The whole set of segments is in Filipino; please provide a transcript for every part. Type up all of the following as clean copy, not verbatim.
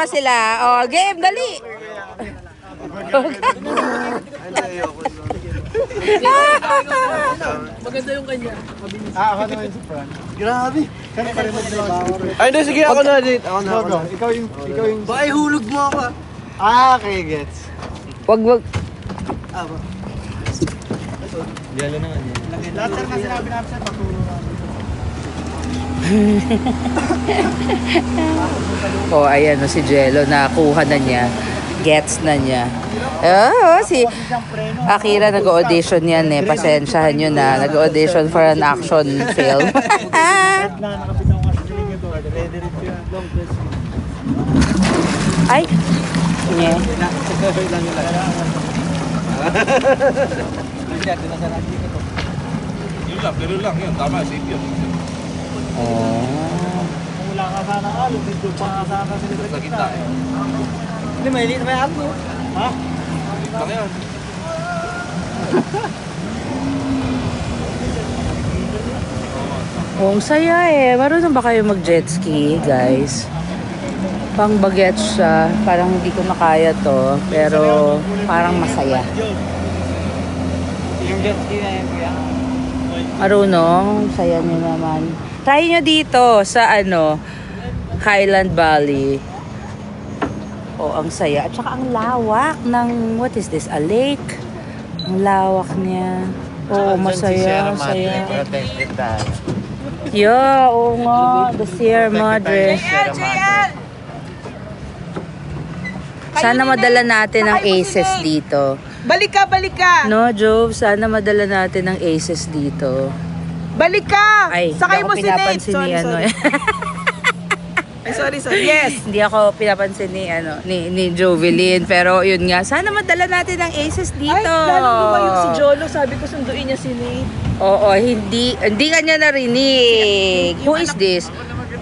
pa sila. Oh, game, dali. Maganda yung kanya. Ako naman sa front. Grabe. Kaya pa rin Ay, hindi, sige, ako na din. Ako na, ako na. Ikaw yung... Baka ihulog mo ako. Okay, gets. Wag. Yelo naman yun. Lahat sir na sinabi namin sir, matulong namin. Oh, ayan si Jello, nakuha na niya. Gets na niya. Oh, si Akira nag-audition yan eh. Pasensyahan nyo na. Nag-audition for an action film. Nakapit ako kasi siling ito. Ready rin ko yan. Long press. Ay! Nye. Yun lang, yun. Tama, safe yun. Oh. Kung wala ka sana kalo, dito pa ka sana sila sa Kita eh. Hindi, may ato. Ha? Lang yan. Oh, ang saya eh. Marunong ba kayo mag-jet ski, guys? Pang bagets siya. Parang hindi ko makaya to. Pero parang masaya. Yung jet ski na yan, kuya. Marunong. Saya nyo naman. Try nyo dito sa Highland Valley. Oh, ang saya. At saka ang lawak ng, what is this? A lake? Ang lawak niya. Oh, masaya. Masaya. Protected tayo. Yeah, oo nga. The Sierra Madre. Sana madala natin ang aces dito. Balik ka, balik ka! No, Jove, sana madala natin ang aces dito. Balik ka! Ay, Sakay hindi mo ako si Nate! pinapansin ni Ay, sorry. Yes! Hindi ako pinapansin ni Jovelyn. Pero yun nga, sana madala natin ang aces dito. Ay, lalong lumayo si Jolo. Sabi ko, sunduin niya si Nate. Oo, hindi ka niya narinig. Who is this?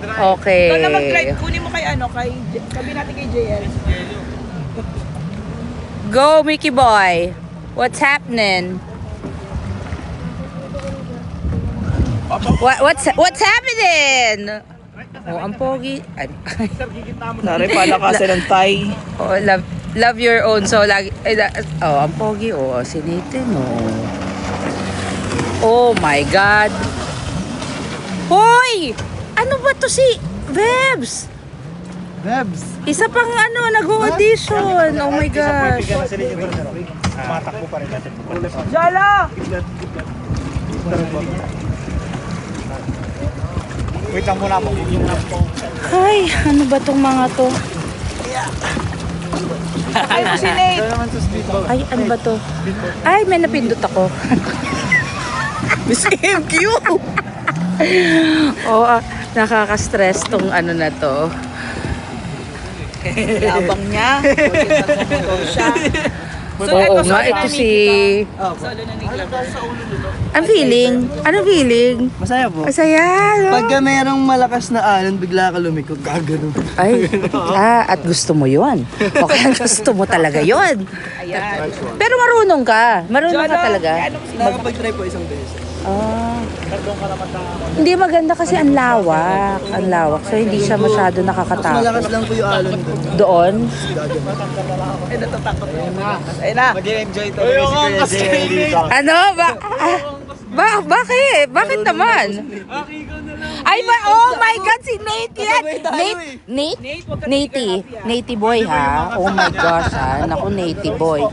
Okay. Ikaw na mag-drive. Kunin mo kay sabi natin kay JL. Go, Mickey boy. What's happening? What's happening? Oh, ang pogi. Nari pala kasi ng Thai. Oh, love your own. So lagi ang pogi. Oh, sinitin Oh my God. Hoy! Ano ba to si Vebs? Bebs! Isa pang nag-audition. Oh my gosh. Bigyan na sila yung matakbo pa rin natin. Jolo! Wait lang muna po. Ay, ano ba tong mga to? Sakay mo si Nate. Ito naman sa speedboat. Ay, ano ba to? Ay, may napindot ako. Miss MQ! Oo, nakaka-stress tong na to. Labang niya. Siya. Oo nga, ito si... Solo na niglabas. Ang feeling? Anong feeling? Masaya po. Masaya, no? Pagka merong malakas na alon, bigla ka lumikot, gagano. Ay, at gusto mo yun. O kaya gusto mo talaga yun. Ayan. Pero marunong ka. Marunong ka talaga. Nakapag-try po isang beses. Ah. Hindi maganda kasi ang lawak. Ang lawak. So, hindi siya masyado nakakatakot. Malakas lang po yung alon doon. Doon? Ay, natatakot. Ayun na. Mag-enjoy to. Dito. Ano? Bakit? Bakit naman? Ay, oh my God, si Nate yan! Nate? Nate boy, ha? Oh my gosh, ha? Naku, Nate boy.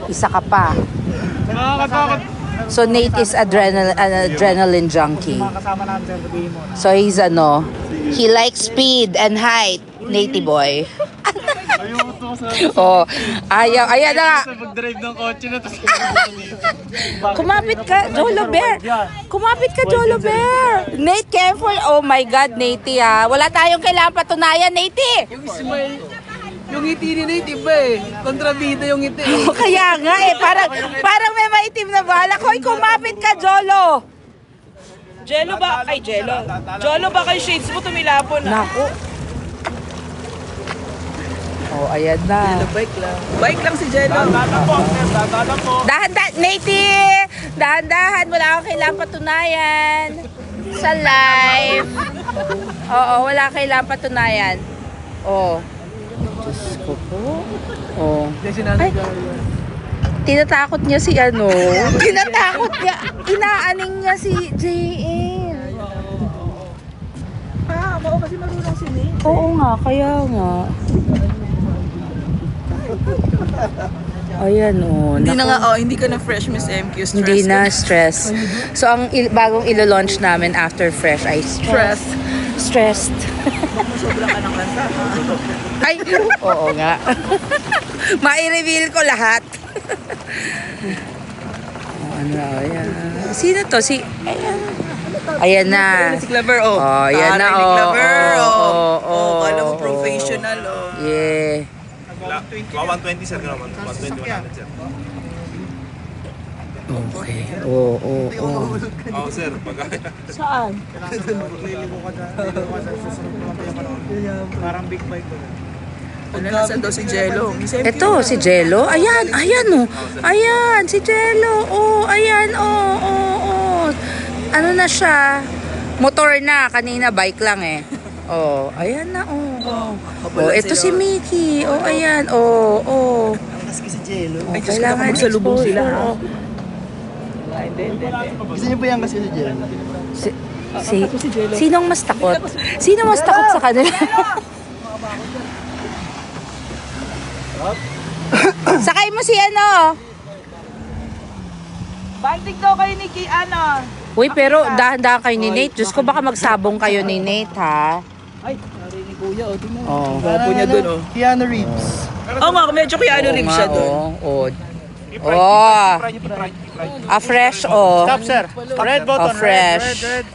Isa ka pa. So, Nate is adrenaline junkie. Kasama namin sir, sabihin mo na. So, he's he likes speed and height, Nate boy. Oh, ayaw, ayan na nga. Pag-drive ng kotse na, tapos Kumapit ka, Jolo Bear. Kumapit ka, Jolo Bear. Nate, careful. Oh my God, Nate, ha. Wala tayong kailangan patunayan, Nate. Yung smile, yung ngiti ni Nate, iba eh. Kontrabida yung ngiti. Oh, kaya nga eh, parang may maitim na balak. Hoy, kumapit ka, Jolo. Jello ba? Ay, Jello. Jolo ba kay shades mo tumilapon na? Naku. Oh, ayan na. Bike lang. Bike lang si Jello. Dahan-dahan, Nate. Dahan-dahan, wala akong kailangan patunayan. Sa live. Oo, wala kailangan patunayan. Oh. Diyos ko po. Oh. Hindi, sinanay Ay. ka. Tinatakot niya si ano. Tinatakot niya. Inaaning niya si JL. Oo, kasi marunong si Nate. Oo nga, kaya nga. Ayan oh. Hindi Naku. na nga, hindi ka na fresh, Miss MQ. Stress Hindi ka na stress. So, ang bagong ilo-launch namin after fresh ay stress. Stressed. Sobrang ka ng kanta. Ay, oo nga. Mai-reveal ko lahat. Ano, ayan. Sino to? Si, ayan. Ayan na. Si Clever, oh. Oh, yan na, Tatay ni oh, Clever, oh, oh. Kala mo oh. professional, oh. Yeah. 120 sir, gano'n. 120, 100 sir. Okay. Oo, oo, oo. Oo sir, Saan? parang big bike ko. Ano, nasan daw si Jello? Miss MQ. Ito, si Jello. Ayan, ayan oh. Ayan, si Jello. Oh, ayan, oh, oh, oh. Ano na siya? Motor na. Kanina bike lang eh. Oh, ayan na, oh. Oh, ito si Mickey. Oh, ayan. Oh, oh. Kasi si Jello. Oh, kailangan magsalubong sila, ha? exposure, oh. Gusto niyo ba yan kasi si Jello? Sinong mas takot? Sino mas takot sa kanila? Sakay mo si ano? Banting daw kayo ni ano. Uy, pero dahan-dahan kayo ni Nate. Diyos ko, baka magsabong kayo ni Nate, ha? Ay, narinig kuya, oh. Tingnan. Oh. Gwapo niya dun, oh. Keanu Reeves. Oo nga, medyo Keanu Reeves siya dun. Oh, oh. Oh. A fresh, oh. Stop sir. Red A button, fresh. red.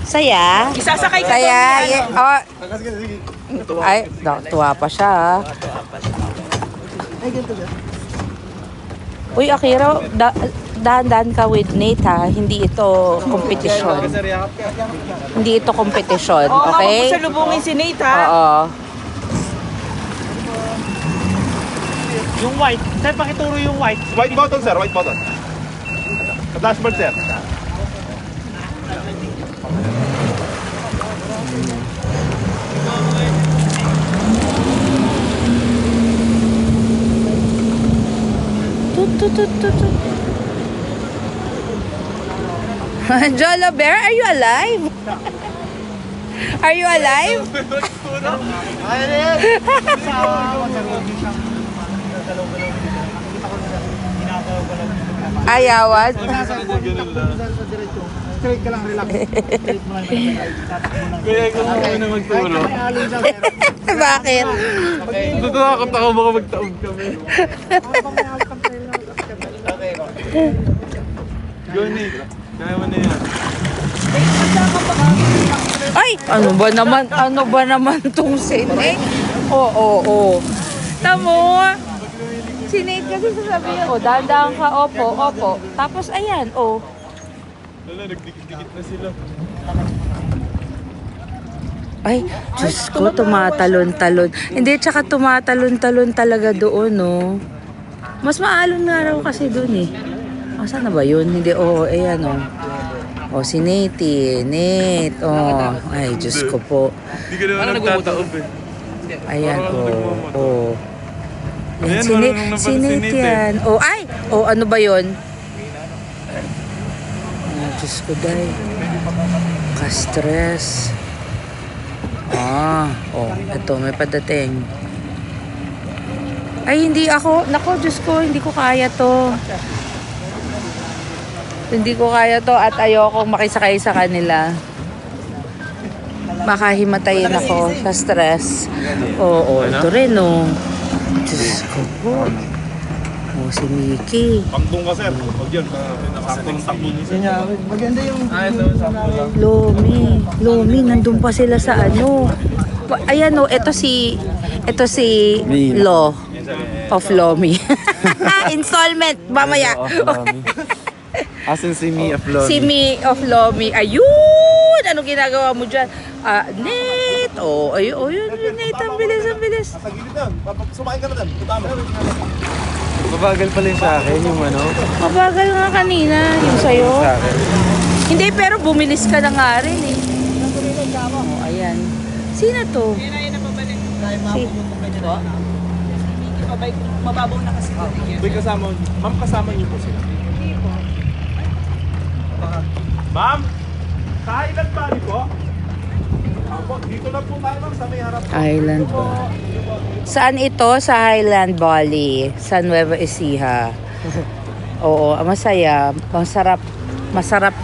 Saya. Isasakay ka Saya. daw ni ano. Oh. Ay, tuwa pa siya, ha? Ay, ganito ba? Uy, Akira, dahan-dahan ka with Nate, ha? Hindi ito competition. Hindi ito competition, Oo, okay? huwag mo salubungin si Nate, ha? Oo. Yung white. Sir, pakituro yung white. White button sir, white button. Sa dashboard sir. Tut, tut, tut, tut, tut. Jolo Bear, are you alive? Are you alive? Ayawan? Straight ka lang, relax. Straight mo lang. Kaya ikaw muna magturo. Bakit? Natatakot ako baka magtaob kami. Go Nick. Kaya mo na yan. Ay, ano ba naman tong sinig? Oo. Tamo. Si Nate kasi sasabihin, dahan-dahan ka, opo. Tapos ayan, Wala, nagdikit-dikit na sila. Ay, Diyos ko, tumatalon-talon. Hindi, tsaka tumatalon-talon talaga doon, no? Mas maalon nga raw kasi doon, eh. Saan na ba yun? Hindi, ayan, si Nate, Ay, Diyos ko po. Hindi ka naman nagtataob eh. Ayan, Yan, Ayan, si marunong na pala si si Nate Nate, yan. Ano ba yun? Diyos ko, day. Ka-stress. Ito, may padating. Ay, hindi ako. Nako, Diyos ko, hindi ko kaya to. Hindi ko kaya to at ayoko makisakay sa kanila. Makahimatayin ako sa stress. Ito rin, Diyos ko po. Si Mickey. Pangdong ka sir. Huwag yun. Saktong takbo niya. Maganda yung... Lomi, nandun pa sila sa ano. Ayan ito si Law of Lomi. Installment, mamaya. Asan si Me of Lord? Si Me of Lomi. Ayun! Ano ginagawa mo dyan? Nate! Ayun, Nate. Ang bilis. Sa gilid doon. Sumakay ka na doon. Tama. Mabagal pala yung sa akin, yung ano, Mabagal nga kanina, yung sa'yo. sa akin. Hindi, pero bumilis ka na nga rin eh. Ayan. Sino to? Mababaw na kasi. May kasama, ma'am, kasama niyo po sila. Ma'am, sa Highland Valley po. Apo, dito na po tayo, ma'am, sa may harap. Island ba? Saan ito? Sa Highland Valley, sa Nueva Ecija. Oo, masaya. Masarap,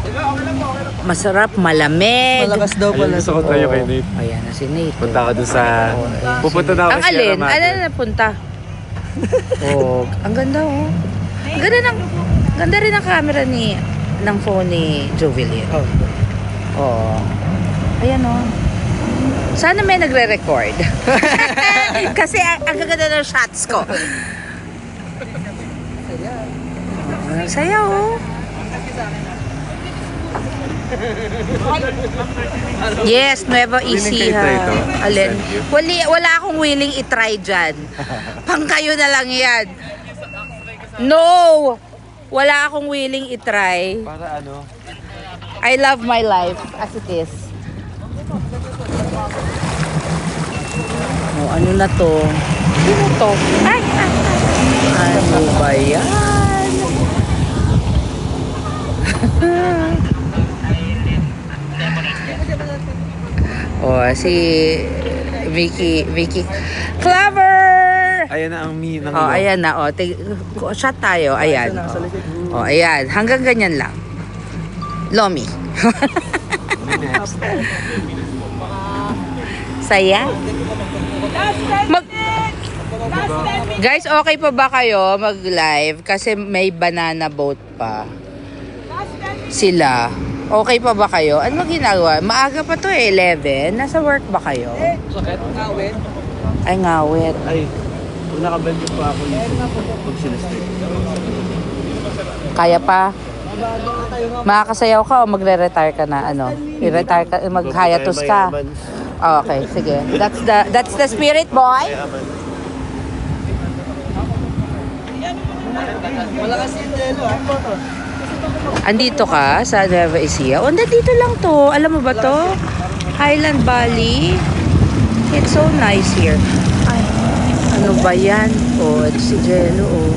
malamig. Malakas daw pala. Gusto ko tayo kay Nate. Ayan na si Nate. Punta ka dun sa... Pupunta na ako Ang kay Sierra alin? Madre. Ano na punta? Oh, ang ganda oh. Ang ganda rin ng camera ng phone ni Jovelyn. Oh. Ayan oh. Sana may nagre-record. Kasi ang gaganda ng shots ko. Ang saya oh. Yes, Nueva Ecija. kayo ito? Alin? Wala akong willing i-try dyan. Pang kayo na lang yan. No! Wala akong willing i-try. Para ano? I love my life as it is. Oh, ano na to? Ano to? Ay! Ano ba yan? Oh, si Vicky Clever! Ayan na ang mi ng Oh, ilo. ayan na. Oh, shot tayo. Ayan. Oh, ayan. Hanggang ganyan lang. Lomi. Saya? Guys, okay pa ba kayo mag-live? Kasi may banana boat pa. Sila. Okay pa ba kayo? Ano ginagawa? Maaga pa to 11. Nasa work ba kayo? Sakit? Ngawin? Ay, ngawit. Ay, kung nakabandyo pa ako pag sinastay. Kaya pa? Makakasayaw ka o magre-retire ka na? Ano? I-retire ka, mag-hiatus ka? Oh, okay, sige. That's the spirit, boy. Wala kasi yung Jello. Andito ka sa Nueva Ecija. O, nandito lang to. Alam mo ba to? Highland Valley. It's so nice here. Ay, ano ba yan? Oh, ito si Jello. Oh.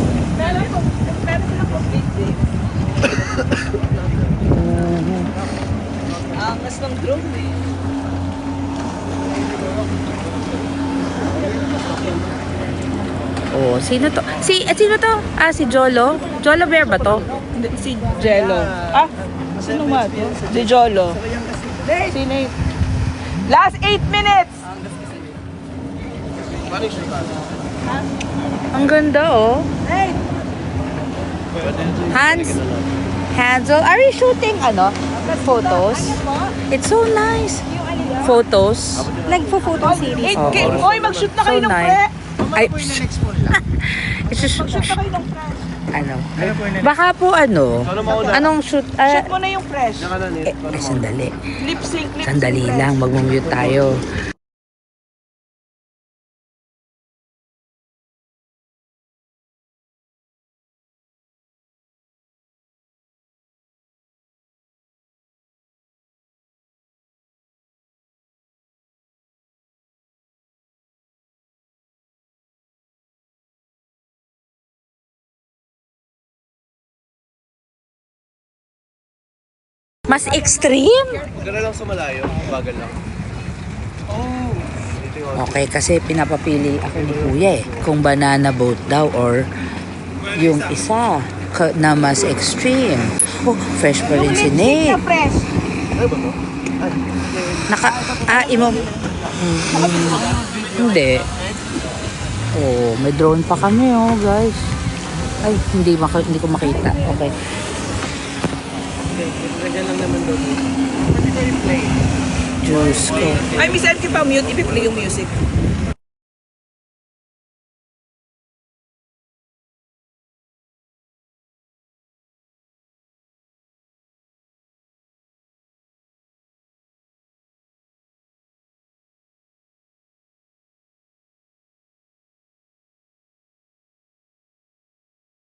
Angas ng drone eh. Oh, sino to? Sino to? Ah, si Jolo. Jolo Bear ba to? Hindi, si Jello. Ah? Sino ba? Si Jolo. Sino yun? Last 8 minutes! Ang ganda, oh. Hansel, are you shooting, photos? It's so nice. Photos. Nagpo-photo series. Oo. Oy, mag-shoot na kayo So ng nice. pre! Ay, Shoot na kayo ng fresh. Baka po anong shoot? Shoot mo na yung fresh. Sandali. Lip sync, Sandali lang, mag-mute tayo. Mas extreme? Maganda lang sa malayo, bagal lang. Okay, kasi pinapapili ako ni Kuya kung banana boat daw or yung isa na mas extreme. Oh, fresh pa rin si Nate. fresh. Hindi. Oh, may drone pa kami guys. Ay, hindi ko makita. Okay. Diyos ko. Ay, Miss Elke pa mute, i-play yung music.